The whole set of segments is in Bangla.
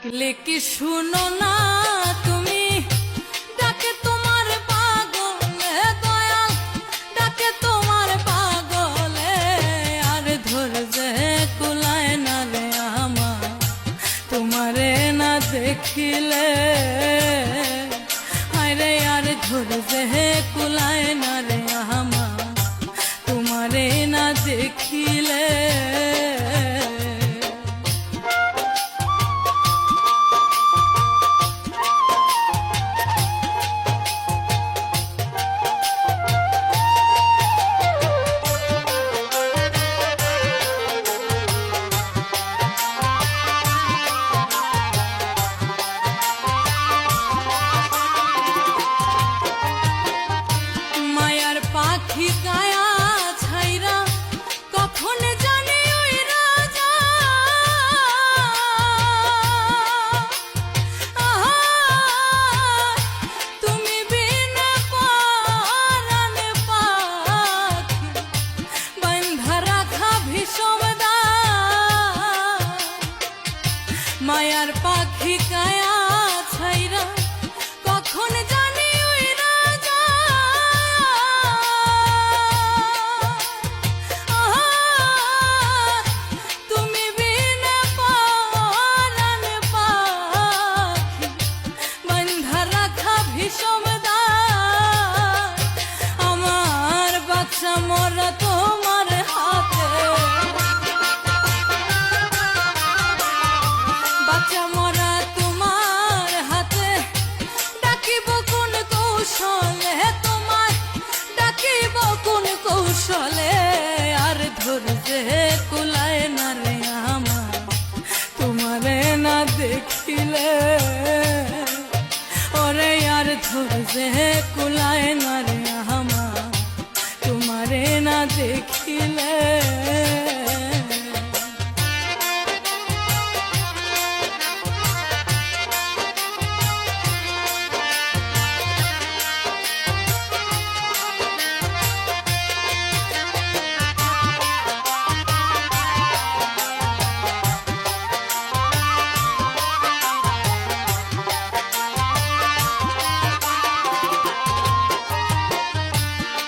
লেকি শুনো না তুমি ডাকে তোমার পাগলে দয়াল ডাকে তোমার পাগলে আর ধরছে কুলায় না রে আমার তোমারে না দেখিলে আরে আর ধরছে কুলায় না রে আমার তোমারে না দেখিলে পাখি গায়া ছাইরা কখন জানি ওই রাজা তুমি বিনা পরাণে পাখি বান্ধা রাখা ভীষণ মায়ার পাখি গায়া ছাইরা কখন জানি আমার বাচ্চা মরা তোমার হাতে বাচ্চা মরা তোমার হাতে ডাকিব কোন কৌশলে তোমার ডাকিব কোন কৌশলে আর ধরছে কুলায় না রে আমার তোমারে না দেখিলে ওরে আর ধরছে কুলায় না রে আমার তোমারে না দেখিলে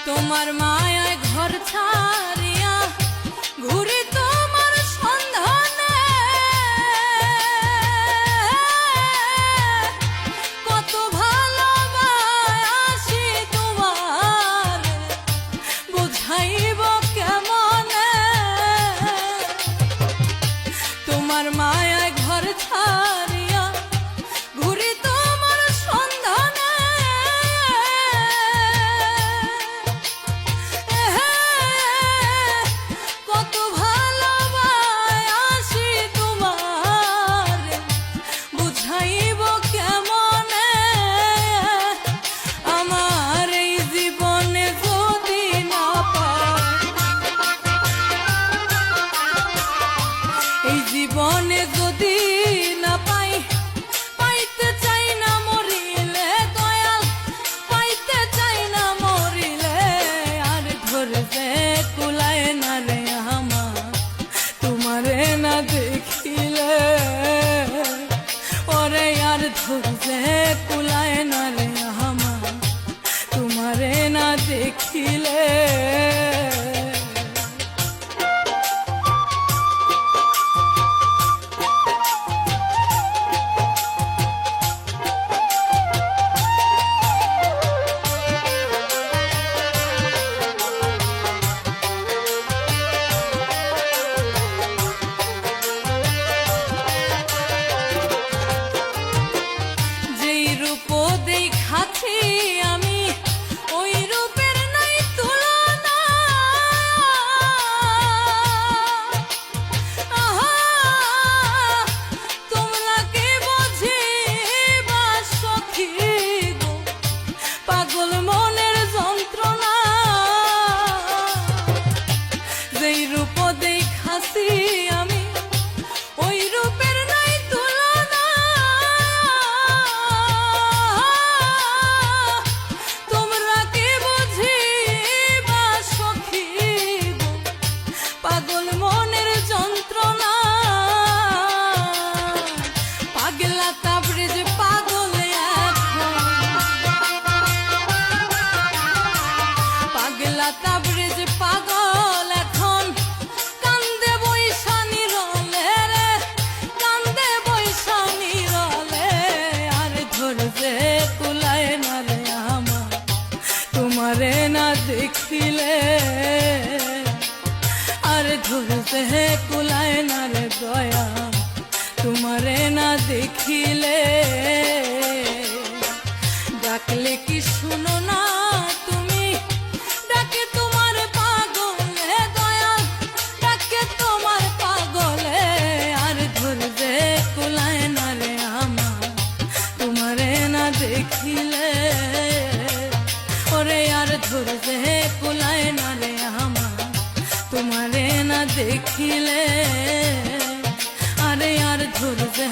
তোমার মায়ায় ঘর ছাড়িয়া ঘুরে তোমার সন্ধানে কত ভালোবাসি তোমার বুঝাইব কেমনে তোমার মায়ায় ঘর ছাড়িয়া ঘুরে তোমার সন্ধানে জীবনে যদি না পাই পাইতে চাই না মরিলে দয়াল পাইতে চাই না মরিলে আর ধরছে কুলায় না রে আমার তোমারে না দেখিলে ওরে আর ধরছে কুলায় না রে আমার তোমারে না দেখিলে দেখাচ্ছি আমি ওই রূপের নাই তুলনা পাগলা তাবরেজ পাগল এখন, পাগলা তাবরেজ পাগল এখন কান্দে বৈশানী রলে রে, কান্দে বৈশানী রলে। আর ধরছে কুলায় না রে আমার তোমারে না দেখিলে, আর ধরছে কুলায় না রে দয়া তোমারে না দেখিলে। ডাকলে কি শুনো না তুমি, ডাকে তোমার পাগলে দয়া, ডাকে তোমার পাগলে। আর ধরবে কুলায় না রে আমার তোমারে না দেখিলে, ওরে আর ধরবে কুলায় না রে আমার তোমারে না দেখিলে, আরে আর ধরবে